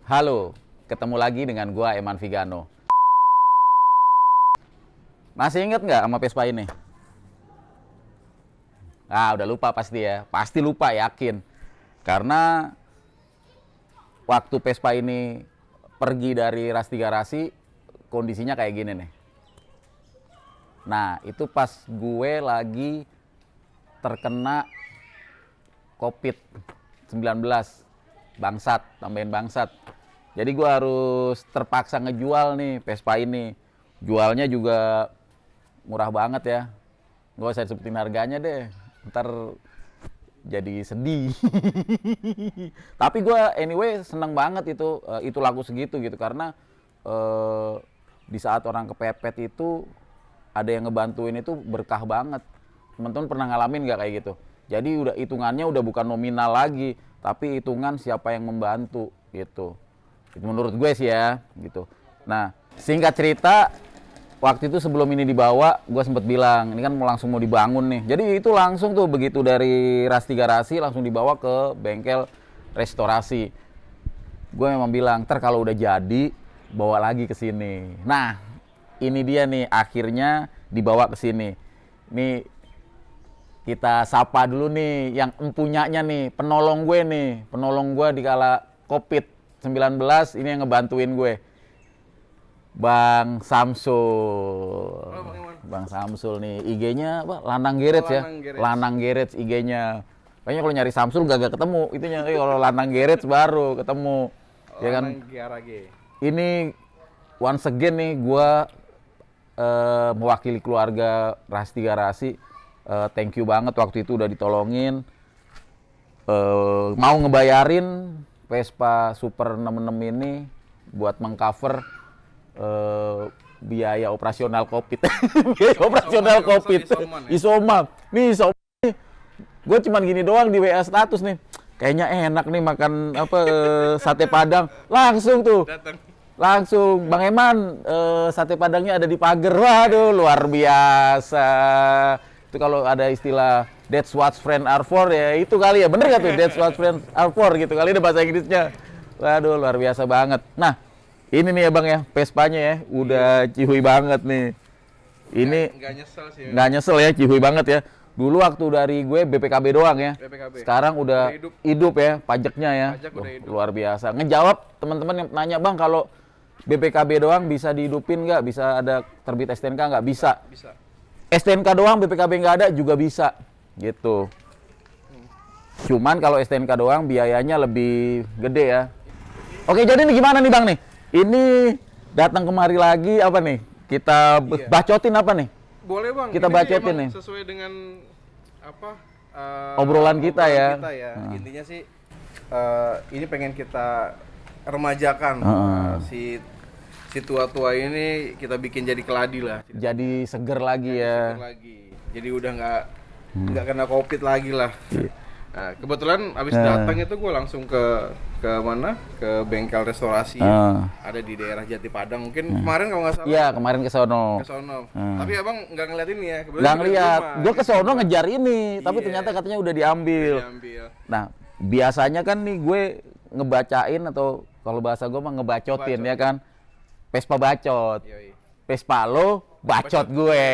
Halo, ketemu lagi dengan gua Eman Vigano. Masih inget nggak sama Vespa ini? Ah, udah lupa pasti ya. Pasti lupa, yakin. Karena waktu Vespa ini pergi dari Rasti Garasi, kondisinya kayak gini nih. Nah, itu pas gue lagi terkena COVID-19. Bangsat, tambahin bangsat. Jadi gue harus terpaksa ngejual nih Vespa ini. Jualnya juga murah banget ya. Gak usah disebutin harganya deh. Ntar jadi sedih. Tapi gue anyway seneng banget itu laku segitu gitu. Karena di saat orang kepepet itu ada yang ngebantuin itu berkah banget. Teman-teman pernah ngalamin gak kayak gitu? Jadi udah hitungannya udah bukan nominal lagi, tapi hitungan siapa yang membantu gitu. Itu menurut gue sih ya gitu. Nah, singkat cerita, waktu itu sebelum ini dibawa, gue sempet bilang ini kan langsung mau dibangun nih. Jadi itu langsung tuh begitu dari Rasti Garasi langsung dibawa ke bengkel restorasi. Gue memang bilang, ntar kalau udah jadi bawa lagi ke sini. Nah, ini dia nih akhirnya dibawa ke sini. Nih kita sapa dulu nih yang empunyanya nih, penolong gue di kala COVID-19 ini yang ngebantuin gue. Bang Samsul. Bang Samsul nih, IG-nya apa? Lanang Garage ya. Lanang Garage IG-nya. Kayaknya kalau nyari Samsul gak ketemu. Itunya kalau Lanang Garage baru ketemu. Ya kan? Ini once again nih gua mewakili keluarga Rasti Garasi. Thank you banget waktu itu udah ditolongin. Mau ngebayarin Vespa Super 66 ini buat mengcover biaya operasional COVID. Biaya operasional COVID. Isomap. Nih Isomap nih. Gue cuman gini doang di WA status nih. Kayaknya enak nih makan sate Padang. Langsung tuh. Langsung Bang Eman sate Padangnya ada di pagar. Waduh, luar biasa. Itu kalau ada istilah that's what friends are for ya itu kali ya. Bener gak tuh that's what friends are for gitu kali ada bahasa Inggrisnya. Waduh, luar biasa banget. Nah, ini nih ya Bang ya, Vespanya ya, udah cihuy banget nih. Ini nggak nyesel sih. Nggak nyesel ya, cihuy banget ya. Dulu waktu dari gue BPKB doang ya. BPKB. Sekarang udah hidup ya, pajaknya ya. Pajak udah hidup. Luar biasa. Ngejawab teman-teman yang nanya, Bang, kalau BPKB doang bisa dihidupin nggak? Bisa ada terbit STNK nggak? Bisa. Bisa. STNK doang, BPKB nggak ada juga bisa. Gitu. Cuman kalau STNK doang biayanya lebih gede ya. Oke, jadi ini gimana nih Bang nih? Ini datang kemari lagi apa nih? Kita bacotin apa nih? Boleh Bang. Kita ini bacotin nih. Sesuai dengan apa? Obrolan kita ya. Intinya sih ini pengen kita remajakan si tua-tua ini kita bikin jadi keladi lah. Jadi seger lagi ya. Seger lagi. Jadi udah nggak kena COVID lagi lah. Nah, kebetulan abis datang itu gue langsung ke mana? Ke bengkel restorasi ada di daerah Jati Padang. Mungkin kemarin kalau nggak salah. Iya, kemarin ke sono. Ke sono. Tapi abang nggak ngeliat ini ya? Nggak ngeliat. Gue ke sono ngejar ini, tapi ternyata katanya udah diambil. Nah, biasanya kan nih gue ngebacain atau kalau bahasa gue mah ngebacotin ya kan. Vespa bacot. Vespa lo bacot gue.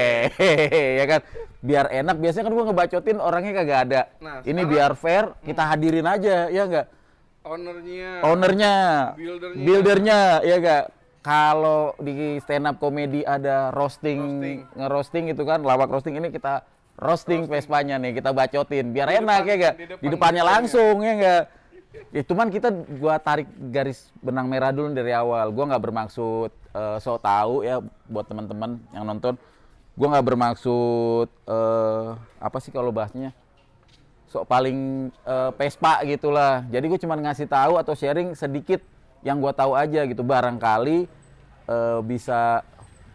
Ya kan. Biar enak, biasanya kan gue ngebacotin orangnya kagak ada. Nah, ini biar fair, kita hadirin aja, ya enggak? Ownernya, buildernya, ya enggak? Kalau di stand up komedi ada ngerosting itu kan, lawak roasting, ini kita roasting Vespanya nih, kita bacotin, biar enak ya enggak? Di depannya langsung ya enggak? Ya cuman gua tarik garis benang merah dulu dari awal. Gua nggak bermaksud so tahu ya buat teman-teman yang nonton. Gue nggak bermaksud apa sih kalau bahasnya sok paling Vespa gitulah. Jadi gue cuma ngasih tahu atau sharing sedikit yang gue tahu aja gitu. Barangkali bisa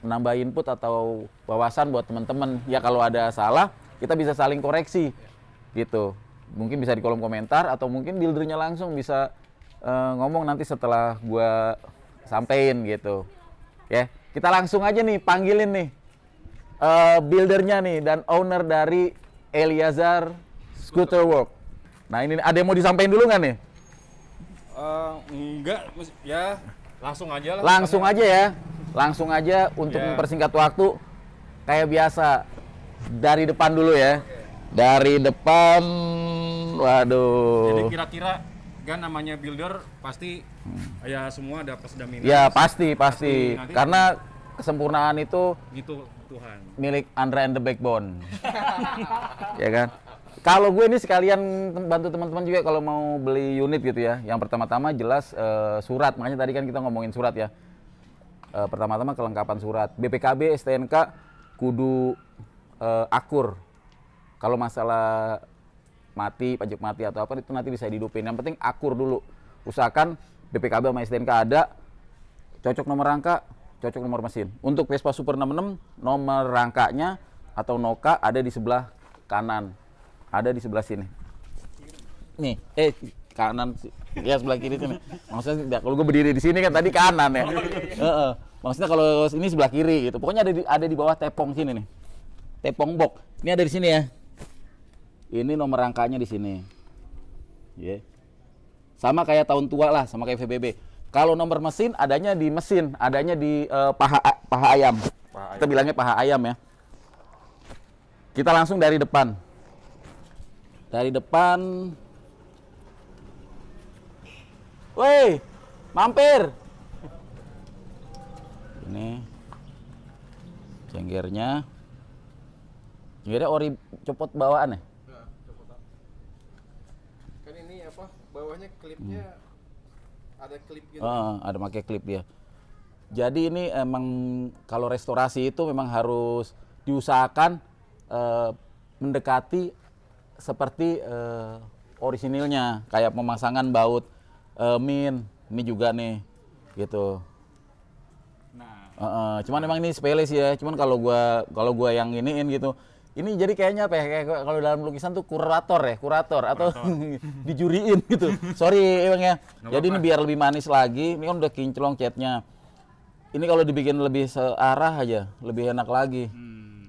menambah input atau wawasan buat teman-teman. Ya kalau ada salah kita bisa saling koreksi gitu. Mungkin bisa di kolom komentar atau mungkin buildernya langsung bisa ngomong nanti setelah gue sampein gitu. Ya kita langsung aja nih panggilin nih. Buildernya nih dan owner dari Eliazar Scooter Work. Nah ini ada yang mau disampaikan dulu nggak nih? Enggak, ya langsung aja lah. Langsung aja ya. Langsung aja untuk mempersingkat waktu kayak biasa. Dari depan dulu ya. Dari depan. Waduh. Jadi kira-kira kan namanya builder pasti ya semua ada plus dan minus. Ya pasti. Nanti Karena kesempurnaan itu gitu Tuhan. milik Andra and the Backbone. Ya kan? Kalau gue ini sekalian bantu teman-teman juga kalau mau beli unit gitu ya. Yang pertama-tama jelas surat. Makanya tadi kan kita ngomongin surat ya. Pertama-tama kelengkapan surat. BPKB, STNK kudu akur. Kalau masalah mati, pajak mati atau apa itu nanti bisa dihidupin. Yang penting akur dulu. Usahakan BPKB sama STNK ada, cocok nomor rangka, cocok nomor mesin. Untuk Vespa Super 66, nomor rangkanya atau Noka ada di sebelah kanan. Ada di sebelah sini. Nih, kanan ya sebelah kiri sini. Maksudnya kalau gue berdiri di sini kan tadi kanan ya. Maksudnya kalau ini sebelah kiri gitu. Pokoknya ada di bawah tepong sini nih. Tepong box. Ini ada di sini ya. Ini nomor rangkanya di sini. Yeah. Sama kayak tahun tua lah, sama kayak VBB. Kalau nomor mesin adanya di mesin, adanya di paha ayam. Kita bilangnya paha ayam ya. Kita langsung dari depan. Dari depan. Woi, mampir. Ini cenggernya. Cenggernya ori copot bawaan ya? Nah, coba tak. Kan ini apa? Bawahnya klipnya ada klip gitu. Ada pakai klip dia. Jadi ini emang kalau restorasi itu memang harus diusahakan mendekati seperti orisinilnya, kayak pemasangan baut min, ini juga nih, gitu. Nah, Cuman emang ini sepele sih ya. Cuman kalau gua yang iniin gitu, ini jadi kayaknya apa ya? Kayak kalau dalam lukisan tuh kurator atau dijuriin gitu. Sorry emang ya. Jadi ini biar lebih manis lagi. Ini kan udah kinclong catnya. Ini kalau dibikin lebih searah aja, lebih enak lagi.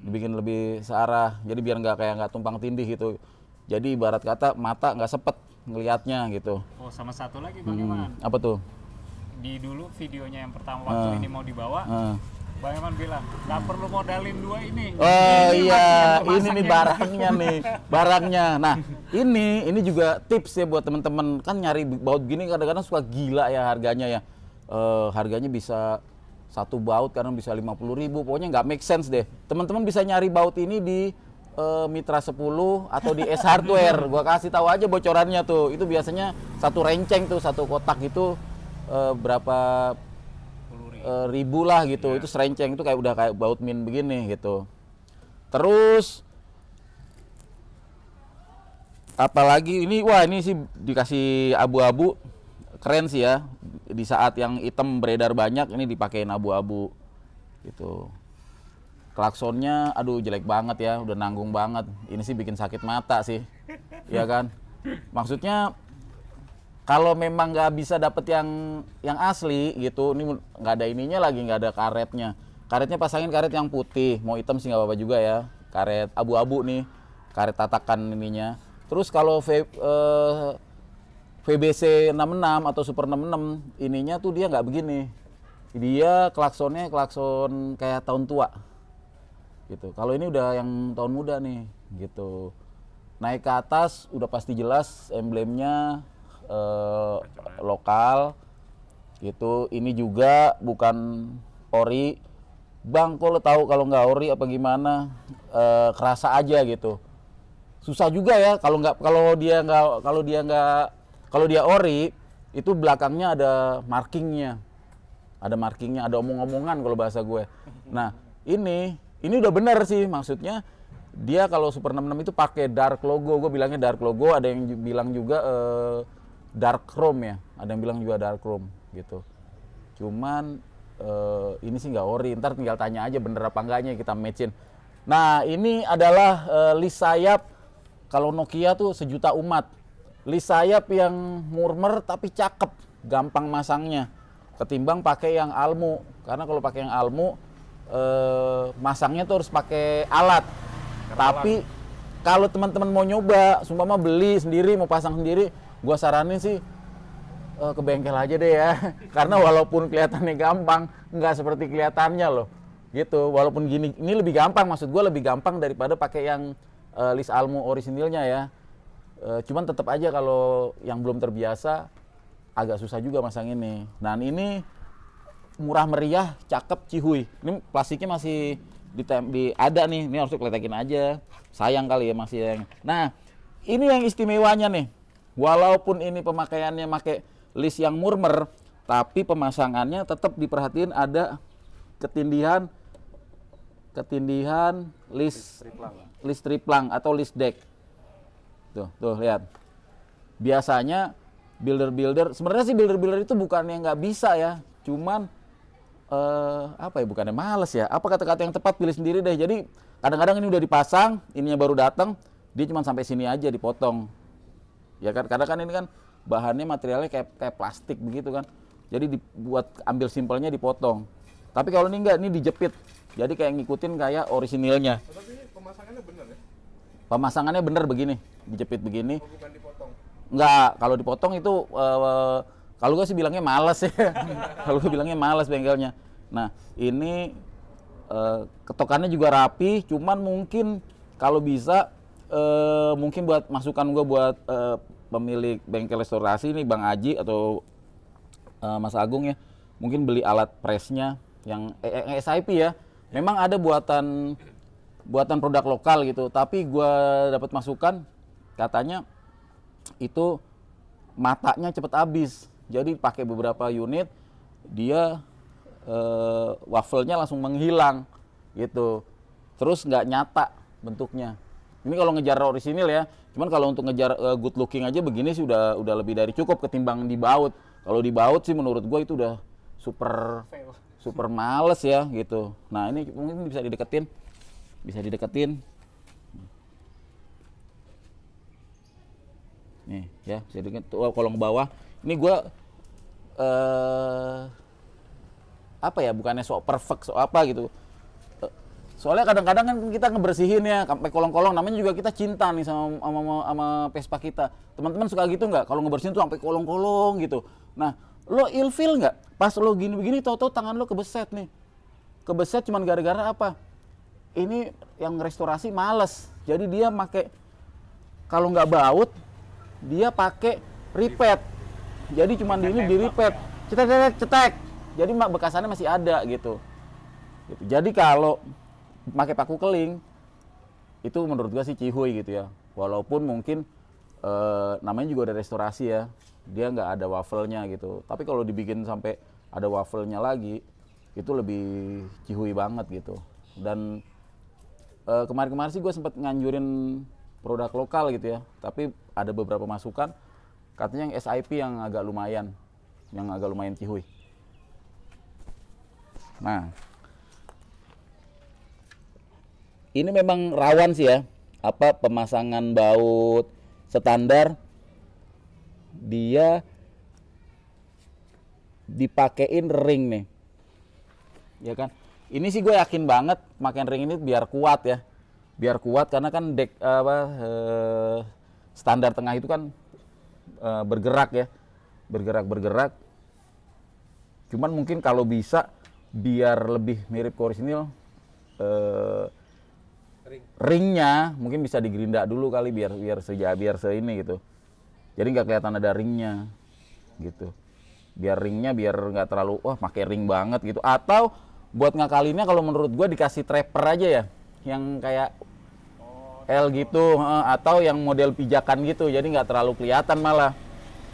Dibikin lebih searah. Jadi biar nggak tumpang tindih gitu. Jadi ibarat kata mata nggak sepet ngelihatnya gitu. oh sama satu lagi Bang Iman. Apa tuh? Di dulu videonya yang pertama waktu ini mau dibawa, Bang Iman bilang, nggak perlu modalin dua ini. Oh Ini iya, masih ini nih barangnya. Nah, ini juga tips ya buat temen-temen. Kan nyari baut gini kadang-kadang suka gila ya harganya ya. Harganya bisa satu baut kadang bisa 50.000. Pokoknya nggak make sense deh. Teman-teman bisa nyari baut ini di Mitra 10 atau di S Hardware. Gua kasih tahu aja bocorannya tuh. Itu biasanya satu renceng tuh, satu kotak itu berapa ribu lah gitu. Itu serenceng, itu udah kayak baut min begini gitu. Terus apalagi ini, wah ini sih dikasih abu-abu, keren sih ya. Di saat yang hitam beredar banyak, ini dipakein abu-abu gitu. Klaksonnya aduh jelek banget ya, udah nanggung banget. Ini sih bikin sakit mata sih. Ya kan? Maksudnya kalau memang nggak bisa dapet yang asli gitu, ini nggak ada ininya lagi, nggak ada karetnya. Karetnya pasangin karet yang putih, mau hitam sih nggak apa-apa juga ya. Karet abu-abu nih, karet tatakan ininya. Terus kalau VBC 66 atau Super 66 ininya tuh dia nggak begini. Dia klaksonnya klakson kayak tahun tua. Gitu. Kalau ini udah yang tahun muda nih, gitu. Naik ke atas udah pasti jelas emblemnya lokal, gitu. Ini juga bukan ori. Bang, kok lo tahu kalau nggak ori apa gimana? Kerasa aja gitu. Susah juga ya kalau dia ori itu belakangnya ada markingnya. Ada markingnya, ada omong-omongan kalau bahasa gue. Nah, ini udah benar sih, maksudnya dia kalau Super 66 itu pakai dark logo. Gue bilangnya dark logo, ada yang bilang juga dark chrome ya. Ada yang bilang juga dark chrome gitu. Cuman ini sih nggak ori, ntar tinggal tanya aja bener apa enggaknya, kita matchin. Nah, ini adalah list sayap. Kalau Nokia tuh sejuta umat. List sayap yang murmer tapi cakep, gampang masangnya. Ketimbang pakai yang Almu. Karena kalau pakai yang Almu masangnya tuh harus pakai alat. Tapi kalau teman-teman mau nyoba, sumpama beli sendiri, mau pasang sendiri, gua saranin sih ke bengkel aja deh ya. Karena walaupun kelihatannya gampang, nggak seperti kelihatannya loh. Gitu, walaupun gini, ini lebih gampang, maksud gue lebih gampang daripada pakai yang list Almo orisinilnya ya. Cuman tetap aja kalau yang belum terbiasa, agak susah juga masang ini. Nah ini murah meriah, cakep, cihuy. Ini plastiknya masih ada nih, ini harus keletakin aja. Sayang kali ya masih yang. Nah, ini yang istimewanya nih. Walaupun ini pemakaiannya pakai list yang murmer, tapi pemasangannya tetap diperhatiin ada ketindihan list triplang atau list deck. Tuh lihat. Biasanya builder sebenarnya sih builder itu bukan yang nggak bisa ya, cuman bukannya males ya, apa kata-kata yang tepat, pilih sendiri deh. Jadi kadang-kadang ini udah dipasang, ininya baru datang, dia cuma sampai sini aja dipotong ya kan, karena kan ini kan bahannya materialnya kayak plastik begitu kan, jadi dibuat ambil simpelnya dipotong. Tapi kalau ini enggak, ini dijepit, jadi kayak ngikutin kayak orisinilnya. Tapi ini pemasangannya bener ya? Pemasangannya bener begini, dijepit begini. Oh, bukan dipotong? Enggak, kalau dipotong itu kalau gue sih bilangnya males ya. Kalau gue bilangnya males bengkelnya. Nah ini ketokannya juga rapi, cuman mungkin kalau bisa mungkin buat masukan gue buat pemilik bengkel restorasi ini Bang Aji atau Mas Agung ya, mungkin beli alat pressnya yang SIP ya. Memang ada buatan produk lokal gitu, tapi gue dapat masukan katanya itu matanya cepet habis, jadi pakai beberapa unit dia wafelnya langsung menghilang gitu, terus nggak nyata bentuknya. Ini kalau ngejar orisinil ya, cuman kalau untuk ngejar good looking aja begini sih udah lebih dari cukup ketimbang dibaut. Kalau dibaut sih menurut gue itu udah super males ya gitu. Nah ini mungkin bisa dideketin. Nih ya, bisa dideketin tuh kolong bawah. Ini gue bukannya sok perfect sok apa gitu. Soalnya kadang-kadang kan kita ngebersihin ya sampai kolong-kolong, namanya juga kita cinta nih sama Vespa kita. Teman-teman suka gitu nggak? Kalau ngebersihin tuh sampai kolong-kolong gitu. Nah, lo ilfeel nggak? Pas lo gini-begini, tahu-tahu tangan lo kebeset nih. Kebeset cuman gara-gara apa? Ini yang restorasi males. Jadi dia pakai, kalau nggak baut, dia pakai ripet. Jadi cuman ini di ripet, cetek. Jadi bekasannya masih ada gitu. Jadi kalau pakai paku keling, itu menurut gua sih cihuy gitu ya. Walaupun mungkin namanya juga ada restorasi ya, dia nggak ada wafelnya gitu. Tapi kalau dibikin sampai ada wafelnya lagi, itu lebih cihuy banget gitu. Dan kemarin-kemarin sih gue sempat nganjurin produk lokal gitu ya. Tapi ada beberapa masukan, katanya yang SIP yang agak lumayan cihuy. Nah, ini memang rawan sih ya, pemasangan baut standar dia dipakein ring nih, ya kan? Ini sih gue yakin banget makin ring ini biar kuat ya, karena kan deck standar tengah itu kan bergerak ya, bergerak. Cuman mungkin kalau bisa biar lebih mirip ke orisinil, ringnya mungkin bisa digerinda dulu kali biar ini gitu. Jadi nggak kelihatan ada ringnya gitu. Biar nggak terlalu pakai ring banget gitu. Atau buat ngakalinnya kalau menurut gua dikasih trapper aja ya, yang kayak L gitu, atau yang model pijakan gitu. Jadi nggak terlalu kelihatan malah.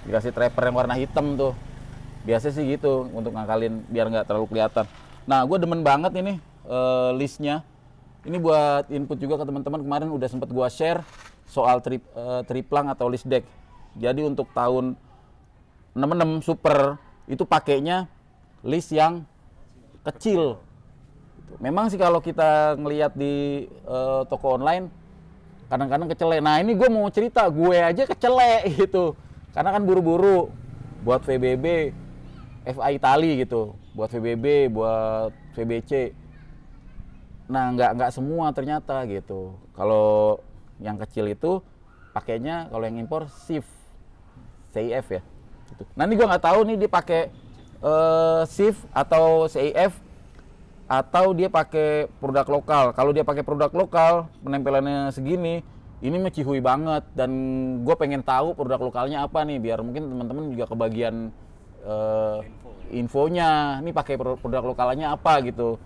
Dikasih trapper yang warna hitam tuh. Biasa sih gitu untuk ngakalin biar nggak terlalu kelihatan. Nah, gue demen banget ini listnya. Ini buat input juga ke teman-teman, kemarin udah sempat gua share soal triplang atau list deck. Jadi untuk tahun 66 Super itu pakainya list yang kecil. Memang sih kalau kita ngelihat di toko online kadang-kadang kecele. Nah ini gue mau cerita, gue aja kecele gitu. Karena kan buru-buru buat VBB, FA Itali gitu, buat VBB, buat VBC. Nah nggak semua ternyata gitu. Kalau yang kecil itu pakainya, kalau yang impor CIF ya. Gitu. Nah ini gua nggak tahu nih dia pakai shift atau CIF atau dia pakai produk lokal. Kalau dia pakai produk lokal, penempelannya segini, ini mah cihuy banget. Dan gue pengen tahu produk lokalnya apa nih, biar mungkin teman-teman juga kebagian infonya. Ini pakai produk lokalnya apa gitu.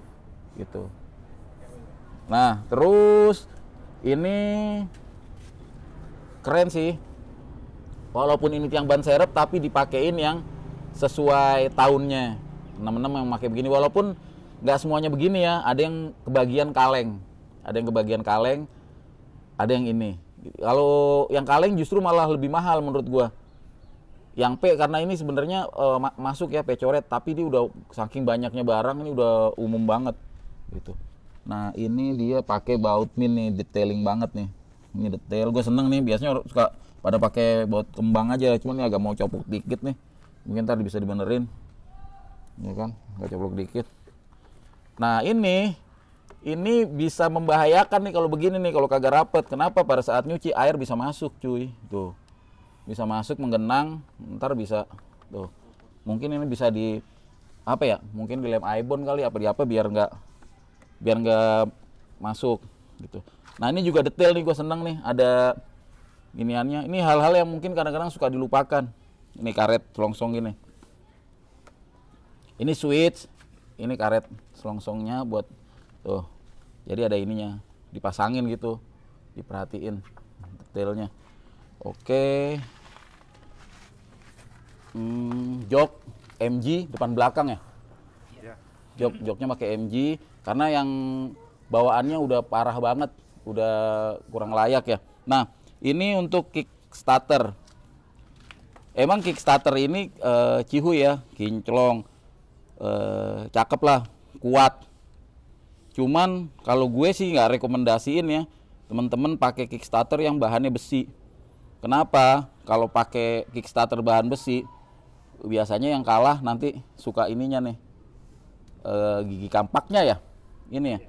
Nah, terus ini keren sih. Walaupun ini tiang ban serep, tapi dipakein yang sesuai tahunnya. 66 yang pakai begini, walaupun nggak semuanya begini ya, ada yang kebagian kaleng, ada yang ini. Kalau yang kaleng justru malah lebih mahal menurut gua. Yang P karena ini sebenarnya masuk ya P coret, tapi dia udah saking banyaknya barang ini udah umum banget gitu. Nah ini dia pakai baut min nih, detailing banget nih. Ini detail, gue seneng nih. Biasanya suka pada pakai baut kembang aja, cuman ini agak mau coplok dikit nih. Mungkin ntar bisa dibenerin, ya kan? Nggak coplok dikit. Nah ini bisa membahayakan nih kalau begini nih, kalau kagak rapet. Kenapa? Pada saat nyuci air bisa masuk cuy, tuh bisa masuk menggenang, ntar bisa tuh. Mungkin ini bisa di apa ya? Mungkin dilem ibon kali apa di apa biar nggak masuk gitu. Nah ini juga detail nih, gue seneng nih ada giniannya. Ini hal-hal yang mungkin kadang-kadang suka dilupakan. Ini karet selongsong gini. Ini switch. Ini karet selongsongnya buat tuh. Jadi ada ininya, dipasangin gitu. Diperhatiin detailnya. Oke. Jok MG depan belakang ya? Joknya pakai MG karena yang bawaannya udah parah banget, udah kurang layak ya. Nah, ini untuk kickstarter. Emang kickstarter ini cihuy ya, kinclong. Cakep lah, kuat. Cuman kalau gue sih nggak rekomendasiin ya teman-teman pakai kickstarter yang bahannya besi. Kenapa? Kalau pakai kickstarter bahan besi, biasanya yang kalah nanti suka ininya nih, gigi kampaknya ya, ini ya.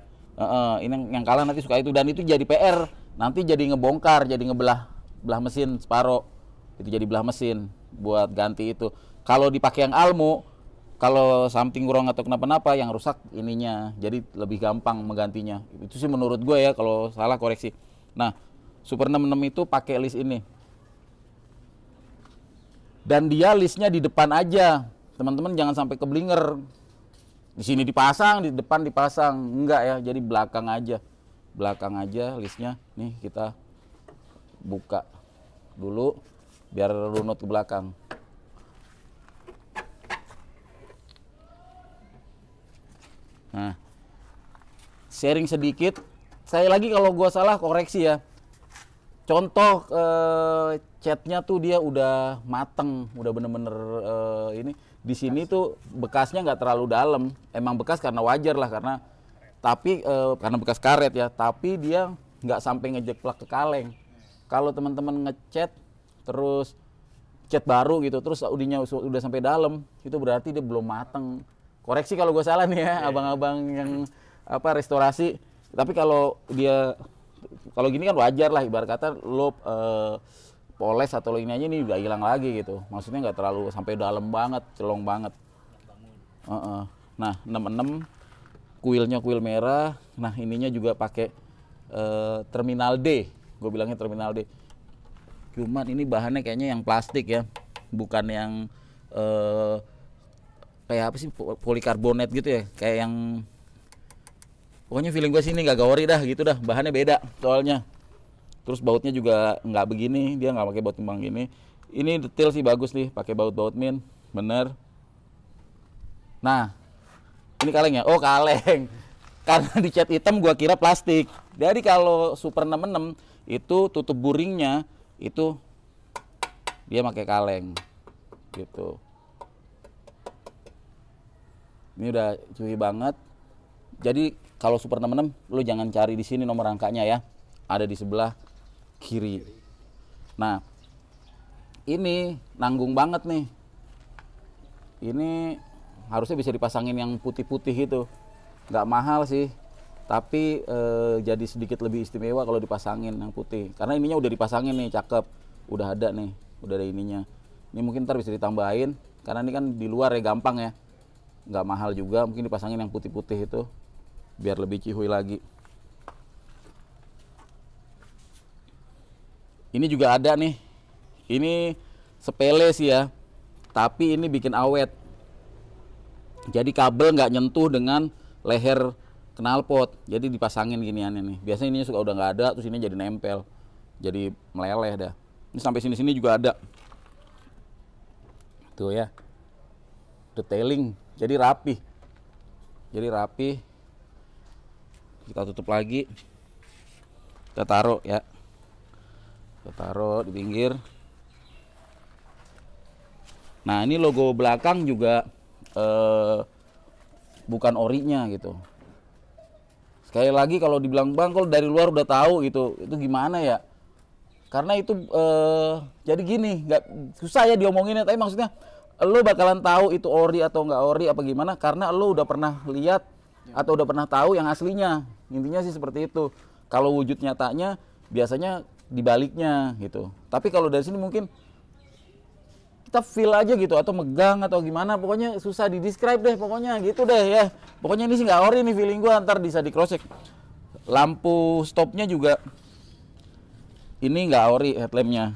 Ini yang kalah nanti suka itu, dan itu jadi PR. Nanti jadi ngebongkar, jadi belah mesin separo. Itu jadi belah mesin buat ganti itu. Kalau dipakai yang Almo, kalau something wrong atau kenapa-napa yang rusak ininya, jadi lebih gampang menggantinya. Itu sih menurut gue ya, kalau salah koreksi. Nah, Super 66 itu pakai list ini. Dan dia listnya di depan aja. Teman-teman jangan sampai keblinger. Di sini dipasang, di depan dipasang. Enggak ya, jadi belakang aja. Belakang aja listnya. Nih kita buka dulu biar runut ke belakang. Nah, sharing sedikit. Saya lagi kalau gua salah koreksi ya. Contoh catnya tuh dia udah mateng, udah bener-bener ini. Di sini tuh bekasnya nggak terlalu dalam. Emang bekas karena wajar lah, karena karena bekas karet ya. Tapi dia nggak sampai ngejeplak ke kaleng. Kalau teman-teman ngecat terus cat baru gitu, terus udah sampai dalam, itu berarti dia belum mateng. Koreksi kalau gue salah nih ya, abang-abang yang restorasi. Tapi kalau gini kan wajar lah, ibarat kata lo poles atau lo ini aja nih udah hilang lagi gitu. Maksudnya nggak terlalu sampai dalam banget, celong banget. Nah, 66 kuilnya kuil merah. Nah, ininya juga pakai terminal D. Gue bilangnya terminal D. Cuman ini bahannya kayaknya yang plastik ya, bukan yang kayak apa sih, polikarbonat gitu ya, kayak yang pokoknya feeling gue sini nggak gawori dah gitu dah, bahannya beda soalnya. Terus bautnya juga nggak begini, dia nggak pakai baut kembang gini. Ini detail sih bagus nih, pakai baut min, bener. Nah, ini kaleng ya? Oh kaleng, karena dicat hitam gua kira plastik. Jadi kalau Super 66 itu tutup buringnya itu dia pakai kaleng gitu. Ini udah cuy banget. Jadi kalau Super 66 lu jangan cari di sini nomor rangkanya ya. Ada di sebelah kiri. Nah, ini nanggung banget nih. Ini harusnya bisa dipasangin yang putih-putih itu. Nggak mahal sih. Tapi jadi sedikit lebih istimewa kalau dipasangin yang putih. Karena ininya udah dipasangin nih, cakep. Udah ada nih, udah ada ininya. Ini mungkin ntar bisa ditambahin, karena ini kan di luar ya, gampang ya, nggak mahal juga. Mungkin dipasangin yang putih-putih itu, biar lebih cihuy lagi. Ini juga ada nih, ini sepele sih ya, tapi ini bikin awet. Jadi kabel nggak nyentuh dengan leher knalpot, jadi dipasangin giniannya nih. Biasanya ini suka udah nggak ada, terus ini jadi nempel, jadi meleleh dah. Ini sampai sini-sini juga ada. Tuh ya, detailing, jadi rapi. Jadi rapi. Kita tutup lagi. Kita taruh ya. Kita taruh di pinggir. Nah, ini logo belakang juga bukan orinya gitu. Sekali lagi kalau dibilang bang, kalau dari luar udah tahu gitu, itu gimana ya? Karena itu jadi gini, nggak susah ya diomonginnya, tapi maksudnya lo bakalan tahu itu ori atau nggak ori apa gimana, karena lo udah pernah lihat atau udah pernah tahu yang aslinya. Intinya sih seperti itu. Kalau wujud nyatanya biasanya dibaliknya gitu. Tapi kalau dari sini mungkin kita feel aja gitu, atau megang atau gimana, pokoknya susah di-describe deh, pokoknya gitu deh ya. Pokoknya ini sih nggak ori nih feeling gua, ntar bisa di cross check. Lampu stopnya juga ini nggak ori headlampnya.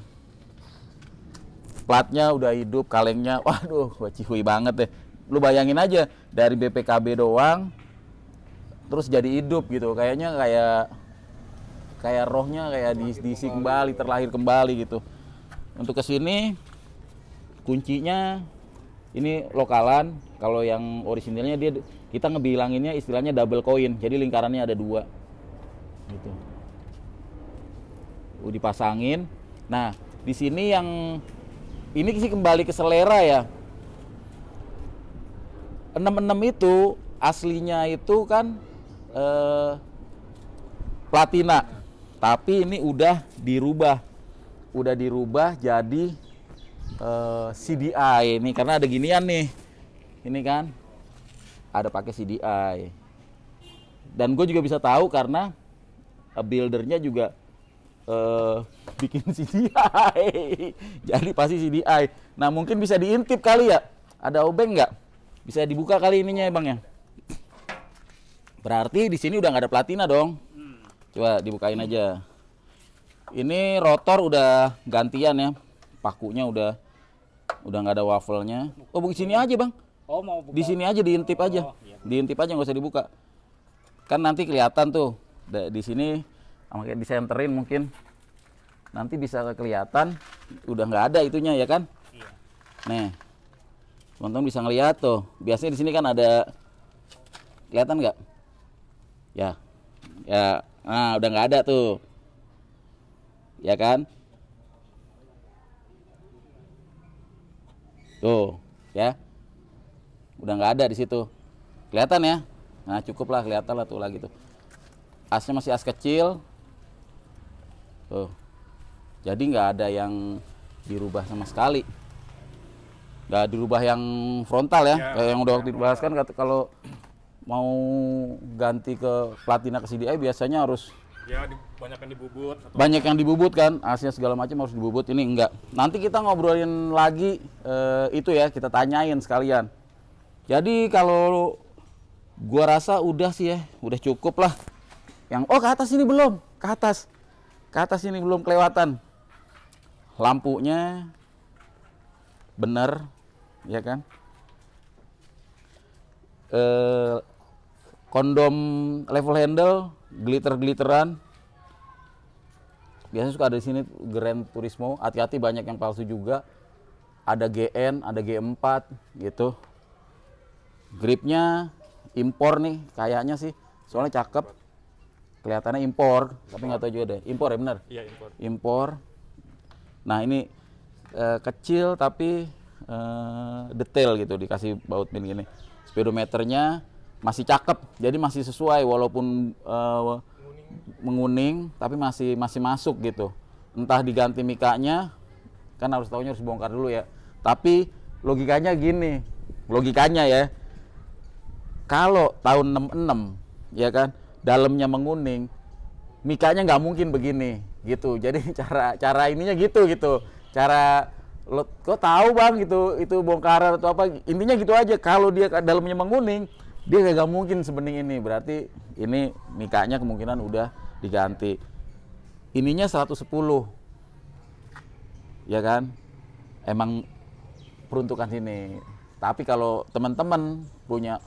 Platnya udah hidup, kalengnya, waduh, cihuy banget deh. Lu bayangin aja dari BPKB doang, terus jadi hidup gitu, kayaknya kayak rohnya kayak diisi kembali, terlahir kembali gitu. Untuk kesini kuncinya ini lokalan. Kalau yang orisinilnya dia kita ngebilanginnya istilahnya double coin, jadi lingkarannya ada 2 gitu. Dipasangin. Nah, di sini yang ini sih kembali ke selera ya. 66 itu aslinya itu kan platina, tapi ini udah dirubah jadi CDI ini, karena ada ginian nih. Ini kan ada pakai CDI. Dan gue juga bisa tahu karena buildernya juga bikin CDI. Jadi pasti CDI. Nah, mungkin bisa diintip kali ya. Ada obeng nggak? Bisa dibuka kali ininya ya bang ya. Berarti di sini udah nggak ada platina dong. Coba dibukain aja. Ini rotor udah gantian ya. Pakunya udah nggak ada wafelnya. Oh, di sini aja bang. Oh, mau buka. Di sini aja diintip aja. Oh, iya. Diintip aja, nggak usah dibuka. Kan nanti kelihatan tuh. Di sini kayak disenterin mungkin. Nanti bisa kelihatan udah nggak ada itunya ya kan? Iya. Nih. Teman-teman bisa ngeliat tuh. Biasanya di sini kan ada, kelihatan nggak? Ya. Ya. Nah, udah nggak ada tuh. Ya kan? Tuh, ya. Udah nggak ada di situ. Kelihatan ya? Nah, cukup lah, kelihatan lah tuh lagi tuh. Asnya masih as kecil. Tuh. Jadi nggak ada yang dirubah sama sekali. Nggak dirubah yang frontal ya. Kayak yang udah waktu dibahas kan, kalau mau ganti ke platina ke CDI biasanya harus banyak yang dibubut atau banyak yang dibubut kan, asnya segala macam harus dibubut. Ini enggak. Nanti kita ngobrolin lagi itu ya, kita tanyain sekalian. Jadi kalau gua rasa udah sih ya, udah cukup lah. Yang ke atas ini belum, ke atas ini belum kelewatan. Lampunya bener, ya kan? Kondom level handle, glitter-glitteran. Biasanya suka ada di sini Gran Turismo. Hati-hati, banyak yang palsu juga. Ada GN, ada G4 gitu. Gripnya impor nih, kayaknya sih. Soalnya cakep. Kelihatannya impor, tapi nggak tahu juga deh. Impor ya benar? Iya, impor. Impor. Nah, ini kecil tapi detail gitu, dikasih baut pin gini. Speedometernya masih cakep, jadi masih sesuai walaupun menguning, tapi masih masuk gitu. Entah diganti mikanya, kan harus tahunya harus bongkar dulu ya. Tapi logikanya gini, logikanya ya. Kalau tahun 66 ya kan, dalamnya menguning, mikanya nggak mungkin begini gitu. Jadi cara ininya gitu. Cara lo kok tahu bang itu bongkaran atau apa, intinya gitu aja. Kalau dia dalamnya menguning, dia gak mungkin sebening ini, berarti ini mikanya kemungkinan udah diganti. Ininya 110 ya kan, emang peruntukan sini. Tapi kalau teman-teman punya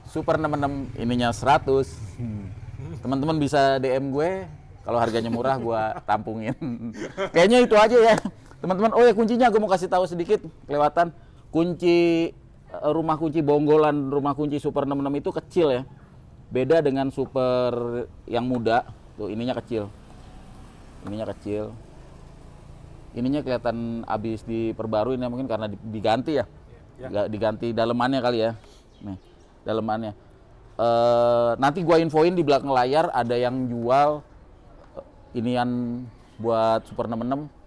Super 66 ininya 100, teman-teman bisa DM gue, kalau harganya murah gue tampungin. Kayaknya itu aja ya teman-teman. Oh ya, kuncinya gue mau kasih tahu sedikit kelewatan. Kunci rumah kunci bonggolan rumah kunci Super 66 itu kecil ya, beda dengan Super yang muda. Tuh ininya kecil, ininya kelihatan habis diperbarui ini, mungkin karena diganti ya. Diganti dalemannya kali ya. Nih dalemannya. Nanti gua infoin di belakang layar ada yang jual inian buat Super 66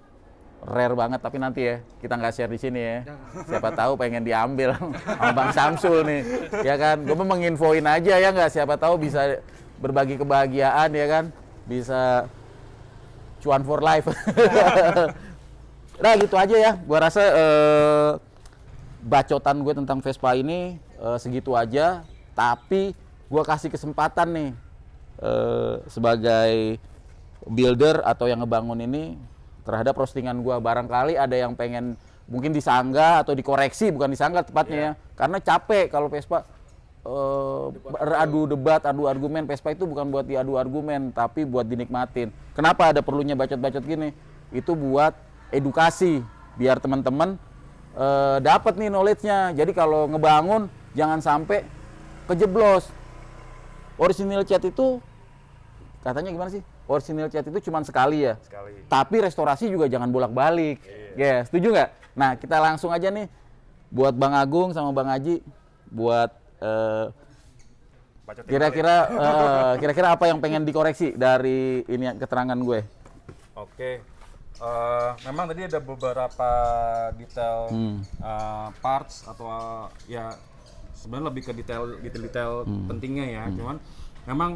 rare banget, tapi nanti ya kita nggak share di sini ya. Siapa tahu pengen diambil sama Bang Samsul nih, ya kan? Gue mau menginfoin aja ya, nggak, siapa tahu bisa berbagi kebahagiaan ya kan, bisa cuan for life. Nah gitu aja ya, gua rasa bacotan gue tentang Vespa ini segitu aja. Tapi gua kasih kesempatan nih sebagai builder atau yang ngebangun ini terhadap roastingan gua. Barangkali ada yang pengen mungkin disanggah atau dikoreksi, bukan disanggah tepatnya ya, karena capek kalau Vespa beradu debat, adu argumen. Vespa itu bukan buat diadu argumen, tapi buat dinikmatin. Kenapa ada perlunya bacot-bacot gini? Itu buat edukasi, biar teman-teman dapat nih knowledge-nya. Jadi kalau ngebangun jangan sampai kejeblos. Original cat itu katanya gimana sih? Original cat itu cuma sekali ya. Tapi restorasi juga jangan bolak-balik. Ya, setuju nggak? Nah, kita langsung aja nih buat Bang Agung sama Bang Haji buat kira-kira apa yang pengen dikoreksi dari ini keterangan gue. Oke. Memang tadi ada beberapa detail parts atau ya sebenarnya lebih ke detail pentingnya ya. Cuman memang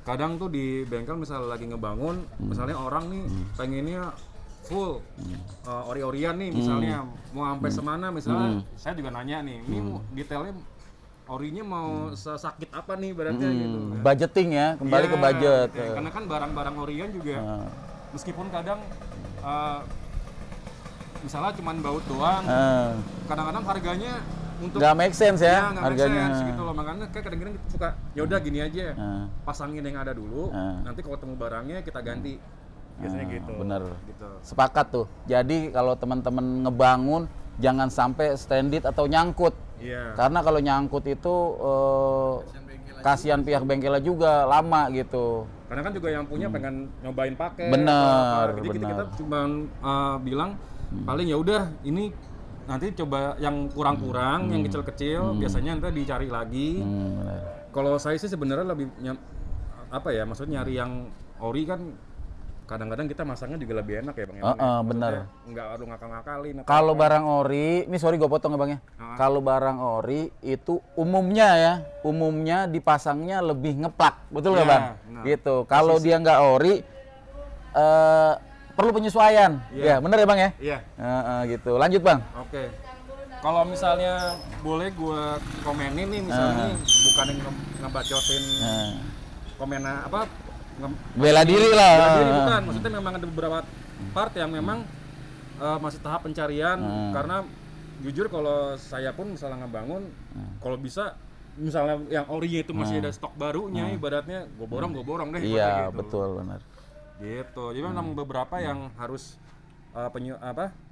kadang tuh di bengkel misalnya lagi ngebangun, misalnya orang nih pengennya full ori-orian nih misalnya, mau sampai semana misalnya. Saya juga nanya nih, ini detailnya orinya mau sesakit apa nih beratnya gitu. Budgeting ya, kembali ke budget. Karena kan barang-barang orian juga meskipun kadang misalnya cuma baut doang, kadang-kadang harganya untuk nggak make sense ya, nggak harganya make sense gitu loh. Makanya kayak kadang-kadang kita suka ya udah gini aja, pasangin yang ada dulu, nanti kalau ketemu barangnya kita ganti. Biasanya gitu. Bener. Gitu. Sepakat tuh. Jadi kalau teman-teman ngebangun jangan sampai stranded atau nyangkut. Karena kalau nyangkut itu kasihan pihak bengkelnya juga lama gitu. Karena kan juga yang punya pengen nyobain pakai. Bener. Jadi kita cuma bilang paling ya udah ini nanti coba yang kurang-kurang, yang kecil-kecil, biasanya nanti dicari lagi. Kalau saya sih sebenarnya lebih apa ya, maksudnya nyari yang ori kan kadang-kadang kita masangnya juga lebih enak ya Bang. Bener. Nggak ada ngakal-ngakalin. Kalau barang ori, ini sorry gue potong ya Bang ya. Kalau barang ori itu umumnya dipasangnya lebih ngeplak, betul nggak Bang? Gitu. Kalau dia nggak ori, perlu penyesuaian. Ya, bener ya Bang ya? Iya. Gitu. Lanjut Bang. Oke. Kalau misalnya boleh gue komenin nih, misalnya bukan yang ngebacotin komen apa, bela diri lah. Bela diri bukan, maksudnya memang ada beberapa part yang memang masih tahap pencarian. Karena jujur kalau saya pun misalnya ngebangun, kalau bisa misalnya yang ori itu masih ada stok barunya, ibaratnya gue borong deh. Iya, gitu. betul, benar. Gitu. Jadi memang beberapa yang harus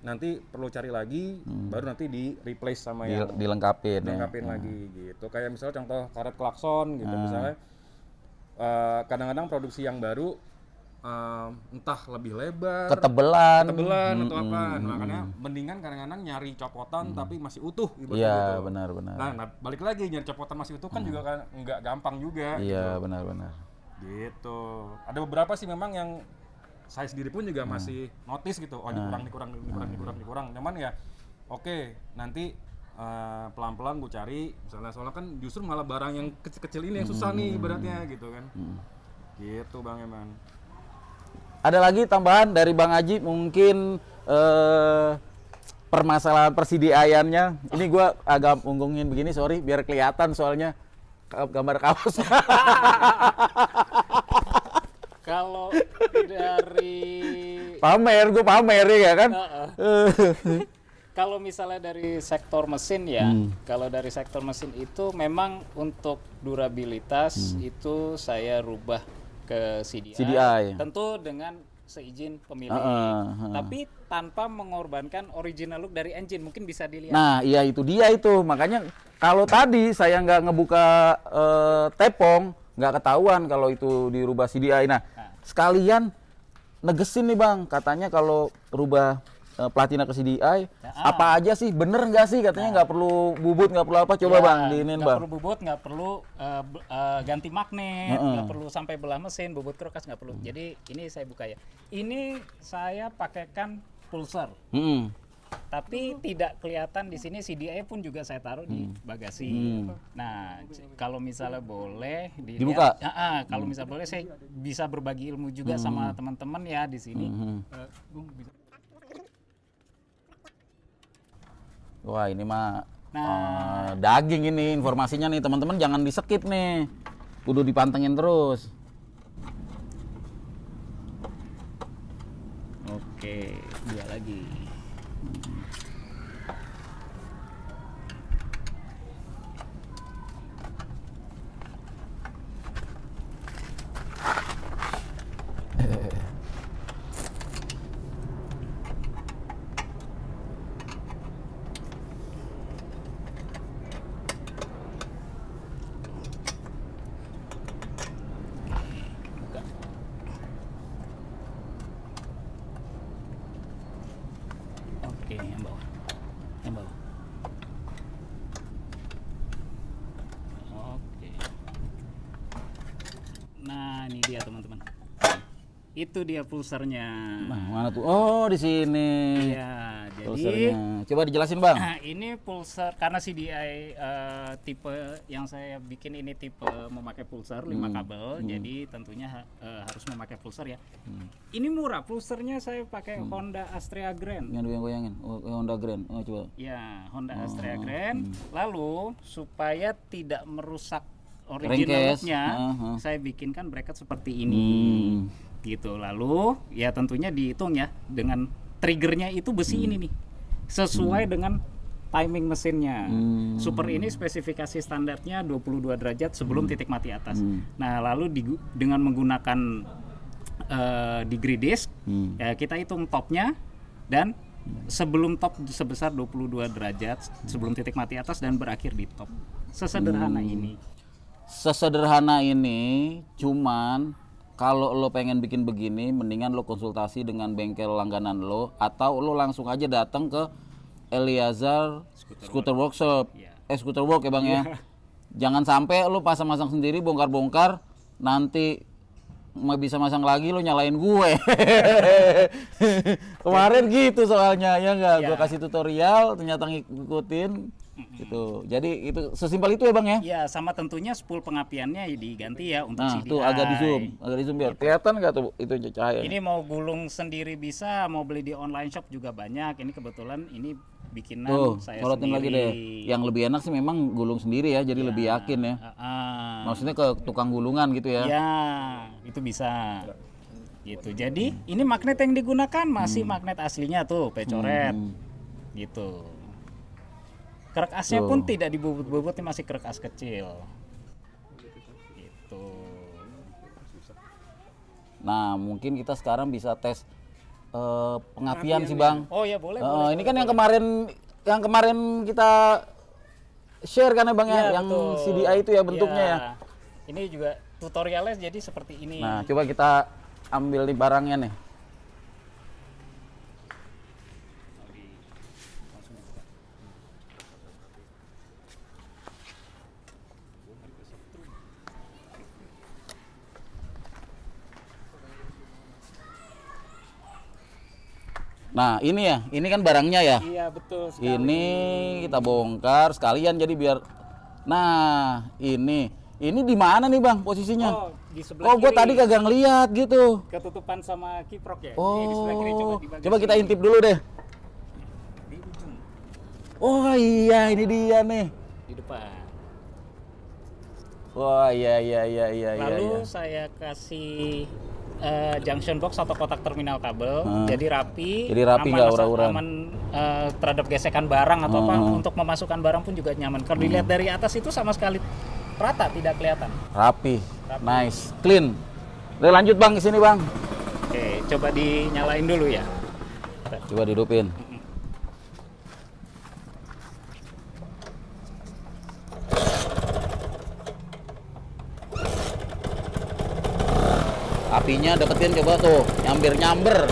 nanti perlu cari lagi, baru nanti di replace sama yang dilengkapin lagi gitu. Kayak misalnya contoh karet klakson gitu misalnya. Kadang-kadang produksi yang baru entah lebih lebar, ketebelan atau apa. Makanya mendingan kadang-kadang nyari copotan tapi masih utuh gitu. Iya, benar. Nah, balik lagi nyari copotan masih utuh kan juga kan nggak gampang juga. Iya, gitu. benar. Gitu. Ada beberapa sih memang yang saya sendiri pun juga masih notice gitu. Oh, ini kurang. Cuman ya oke, nanti pelan-pelan gue cari, soalnya kan justru malah barang yang kecil-kecil ini yang susah nih beratnya gitu kan. Gitu Bang Eman. Ada lagi tambahan dari Bang Haji mungkin permasalahan persidiayannya. Ini gua agak unggungin begini, sorry, biar kelihatan soalnya gambar kaos. Kalau dari Pamer, gue pamer ya kan. kalau misalnya dari sektor mesin ya, kalau dari sektor mesin itu memang untuk durabilitas itu saya rubah ke CDI. Tentu dengan seizin pemilik. Tapi tanpa mengorbankan original look dari engine, mungkin bisa dilihat. Nah, iya itu dia itu. Makanya kalau tadi saya nggak ngebuka tepong, nggak ketahuan kalau itu dirubah CDI. Nah, sekalian negesin nih Bang, katanya kalau rubah platina ke CDI, apa aja sih? Bener nggak sih? Katanya nggak perlu bubut, nggak perlu apa? Coba Bang, diinin Bang. Nggak perlu bubut, nggak perlu ganti magnet, nggak perlu sampai belah mesin, bubut kerokas nggak perlu. Jadi ini saya buka ya. Ini saya pakaikan pulser. Tapi tidak kelihatan di sini. CDI pun juga saya taruh di bagasi. Nah, kalau misalnya boleh dibuka. Kalau misalnya boleh, saya bisa berbagi ilmu juga sama teman-teman ya di sini. Wah, ini mah daging ini informasinya nih teman-teman, jangan di skip nih. Kudu dipantengin terus. Oke, dua lagi. Oke, yang bawah. Yang bawah. Oke. Nah, ini dia teman-teman. Itu dia pulsernya. Nah, mana tuh? Oh, di sini. Iya, jadi Pulsernya. Coba dijelasin, Bang. Nah, ini pulser karena CDI tipe yang saya bikin ini tipe memakai pulser 5 kabel, jadi tentunya harus memakai pulser ya. Ini murah, pulsernya saya pakai Honda Astrea Grand. Yang goyangin. Oh, Honda Grand. Oh, coba. Ya, Honda Astrea Grand. Lalu supaya tidak merusak original look-nya, saya bikinkan bracket seperti ini. Gitu. Lalu ya tentunya dihitung ya dengan triggernya itu besi ini nih. Sesuai dengan timing mesinnya. Super ini spesifikasi standarnya 22 derajat sebelum titik mati atas. Nah, lalu dengan menggunakan degree disc, ya kita hitung topnya dan sebelum top sebesar 22 derajat sebelum titik mati atas dan berakhir di top. Sesederhana ini. Sesederhana ini, cuman kalau lo pengen bikin begini, mendingan lo konsultasi dengan bengkel langganan lo, atau lo langsung aja datang ke Eliezer Scooter Workshop. Scooter Work ya Bang ya. Jangan sampai lo pasang-pasang sendiri, bongkar-bongkar, nanti bisa masang lagi lo nyalain gue. Kemarin gitu soalnya, ya enggak? Gue kasih tutorial, ternyata ngikutin. Gitu. Jadi itu sesimpel itu ya Bang ya? Ya, sama tentunya spool pengapiannya diganti ya untuk CDI. Tuh agak di zoom biar kelihatan nggak tuh itu cahaya. Ini mau gulung sendiri bisa, mau beli di online shop juga banyak. Ini kebetulan ini bikinan saya sendiri. Lagi deh. Yang lebih enak sih memang gulung sendiri ya, jadi lebih yakin ya. Maksudnya ke tukang gulungan gitu ya? Ya, itu bisa. Gitu. Jadi ini magnet yang digunakan masih magnet aslinya tuh, pecoret. Gitu. Kerek asnya pun tidak dibubut-bubut, masih kerek as kecil. Gitu. Nah, mungkin kita sekarang bisa tes pengapian sih Bang. Oh ya boleh. Ini kan yang kemarin kita share kan ya Bang ya, yang betul. CDI itu ya bentuknya ya. Ini juga tutorialnya jadi seperti ini. Nah, coba kita ambil nih barangnya nih. Nah ini ya, ini kan barangnya ya. Iya betul sekali. Ini kita bongkar sekalian jadi biar. Nah ini Ini di mana nih Bang posisinya? Oh, di sebelah Oh, gue kiri. tadi kagak ngeliat gitu. Ketutupan sama kiprok ya. Oh, Di sebelah kiri coba di bagian coba kita sini. intip dulu deh. Di ujung, Oh iya, ini dia nih. di depan. Wah iya. Lalu saya kasih junction box atau kotak terminal kabel, jadi rapi, Jadi rapi, nggak asal ura-uran. aman terhadap gesekan barang atau apa, untuk memasukkan barang pun juga nyaman. Kalau dilihat dari atas itu sama sekali rata, tidak kelihatan. Rapi. Nice, clean. Udah lanjut Bang ke sini Bang. Oke, coba dinyalain dulu ya. Coba dihidupin. Apinya deketin coba tuh, nyamber.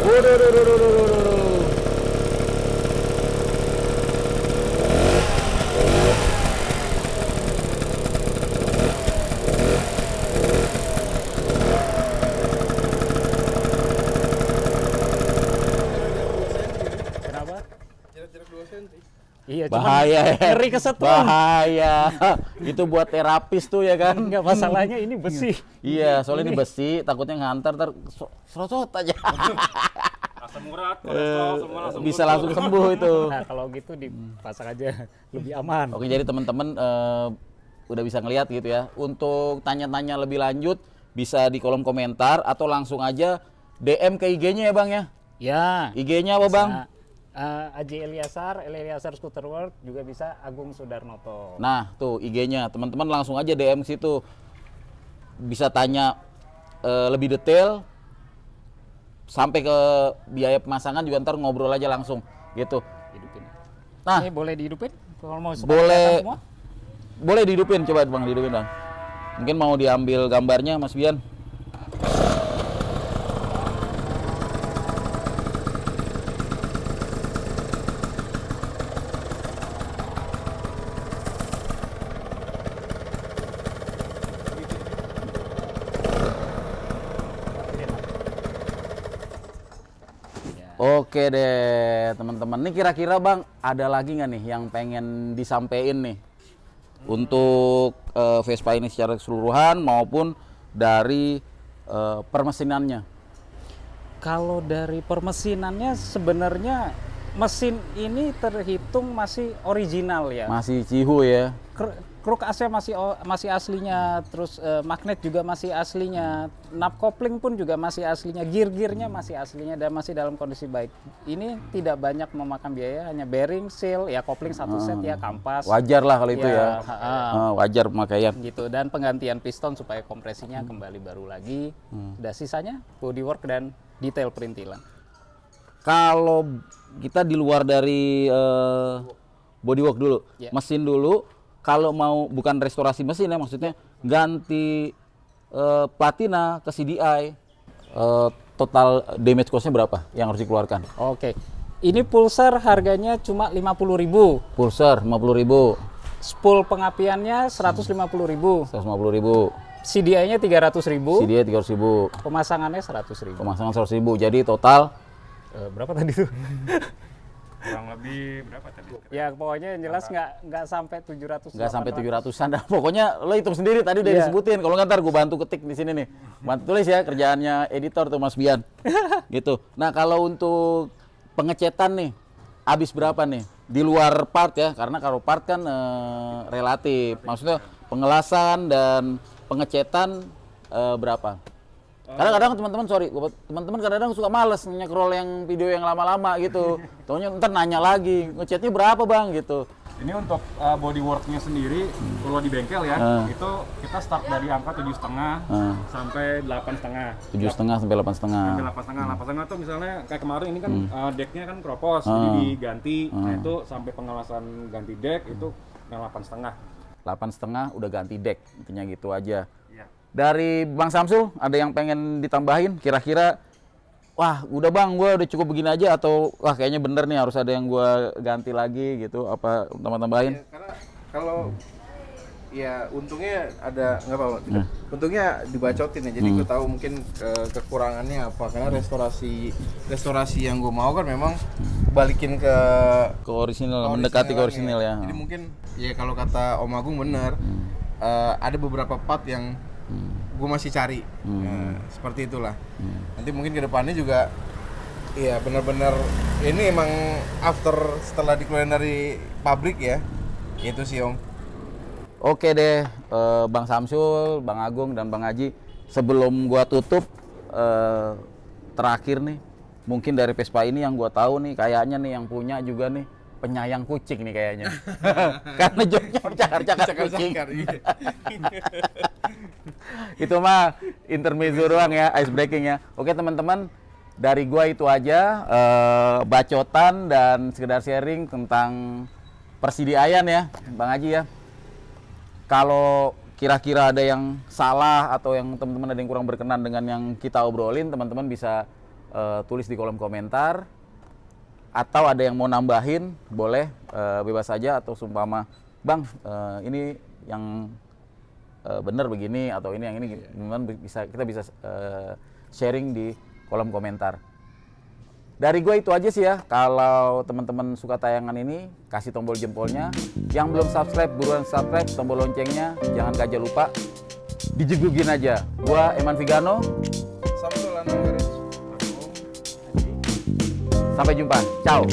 Waduh. Kenapa? Jarak 2 cm. Iya, cuman Bahaya ya. ngeri kesetrum. Bahaya. Itu buat terapis tuh ya kan. Enggak, masalahnya ini besi. Iya, soalnya ini besi, takutnya ngantar serosot aja. Asam urat, kolesterol semua langsung Bisa langsung sembuh itu. Nah, kalau gitu dipasang aja lebih aman. Oke, jadi teman-teman udah bisa ngelihat gitu ya. Untuk tanya-tanya lebih lanjut bisa di kolom komentar atau langsung aja DM ke IG-nya ya Bang ya. Ya. IG-nya apa Bang? Aji Eliasar Scooter World, juga bisa Agung Sudarnoto. Nah, tuh IG-nya. Teman-teman langsung aja DM ke situ. Bisa tanya lebih detail sampai ke biaya pemasangan juga ntar ngobrol aja langsung gitu. Hidupin. Nah, Ini boleh dihidupin? Kalau mau supaya boleh. kelihatan semua? Boleh dihidupin, coba Bang dihidupin Bang. Mungkin mau diambil gambarnya Mas Bian. Oke deh teman-teman, ini kira-kira Bang ada lagi nggak nih yang pengen disampaikan nih untuk Vespa ini secara keseluruhan maupun dari permesinannya? Kalau dari permesinannya sebenarnya mesin ini terhitung masih original ya. Masih cihu ya? Kruk AC masih aslinya, terus magnet juga masih aslinya, knob kopling pun juga masih aslinya, gear-gearnya masih aslinya dan masih dalam kondisi baik. Ini tidak banyak memakan biaya, hanya bearing, seal, ya kopling satu set ya, kampas. Wajar lah kalau itu ya. Wajar pemakaian. Gitu, dan penggantian piston supaya kompresinya kembali baru lagi. Dan sisanya bodywork dan detail perintilan. Kalau kita di luar dari bodywork dulu, Ya. mesin dulu. Kalau mau bukan restorasi mesin ya, maksudnya ganti platina ke CDI, total damage cost-nya berapa yang harus dikeluarkan? Oke, ini Pulsar harganya cuma 50.000. Pulsar 50.000, Spool pengapiannya 150.000. 150.000, CDI-nya 300.000. CDI 300.000, Pemasangannya 100.000. pemasangan 100.000, jadi total Berapa tadi tuh? kurang lebih berapa tadi? Ya pokoknya yang jelas nggak sampai 700. nggak sampai 700-an dah. Pokoknya lo hitung sendiri tadi udah Iya. disebutin. Kalau nggak ntar gue bantu ketik di sini nih. Bantu tulis ya kerjaannya editor tuh Mas Bian. Gitu. Nah kalau untuk pengecetan nih, habis berapa nih? Di luar part ya, karena kalau part kan relatif. Maksudnya pengelasan dan pengecetan berapa? Kadang-kadang teman-teman kadang-kadang suka males nge-scroll yang video yang lama-lama gitu. Taunya ntar nanya lagi, ngecatnya berapa Bang gitu. Ini untuk bodyworknya sendiri, kalau di bengkel ya, itu kita start dari angka 7,5 sampai 8,5. 7,5 sampai 8,5. Sampai 8,5. 8,5 tuh misalnya kayak kemarin ini kan decknya kan kropos, jadi diganti. Nah itu sampai pengelasan ganti deck itu yang 8,5. 8,5 udah ganti deck, intinya gitu aja. Iya. Dari Bang Samsul ada yang pengen ditambahin kira-kira? Wah udah Bang, gue udah cukup begini aja, atau wah kayaknya bener nih harus ada yang gue ganti lagi gitu, apa tambah-tambahin? Ya, karena kalau ya untungnya ada nggak apa-apa, untungnya dibacotin ya, jadi gue tahu mungkin kekurangannya apa, karena restorasi yang gue mau kan memang balikin ke Ke orisinal, mendekati ke orisinal ya. Jadi mungkin ya kalau kata Om Agung bener, ada beberapa part yang gue masih cari. Nah, seperti itulah. Nanti mungkin kedepannya juga iya benar-benar ini emang setelah dikeluarin dari pabrik ya. Itu sih Om. Oke deh, Bang Samsul, Bang Agung, dan Bang Haji. Sebelum gua tutup, terakhir nih, mungkin dari Vespa ini yang gua tahu nih, kayaknya nih yang punya juga nih penyayang kucing nih kayaknya. Karena joknya cakar-cakar kucing. Iya. Itu mah intermezzo doang ya, ice breaking ya. Oke teman-teman, dari gua itu aja bacotan dan sekedar sharing tentang Persidiayan ya, Bang Haji ya. Kalau kira-kira ada yang salah atau yang teman-teman ada yang kurang berkenan dengan yang kita obrolin, teman-teman bisa tulis di kolom komentar. Atau ada yang mau nambahin, boleh bebas saja. Atau sumpama, Bang ini yang benar begini, atau ini yang ini, teman-teman kita bisa sharing di kolom komentar. Dari gue itu aja sih ya. Kalau teman-teman suka tayangan ini, kasih tombol jempolnya. Yang belum subscribe, buruan subscribe, tombol loncengnya. Jangan gajah lupa, dijegugin aja. Gua Eman Vigano. Samsul Anang Garis. Sampai jumpa. Ciao.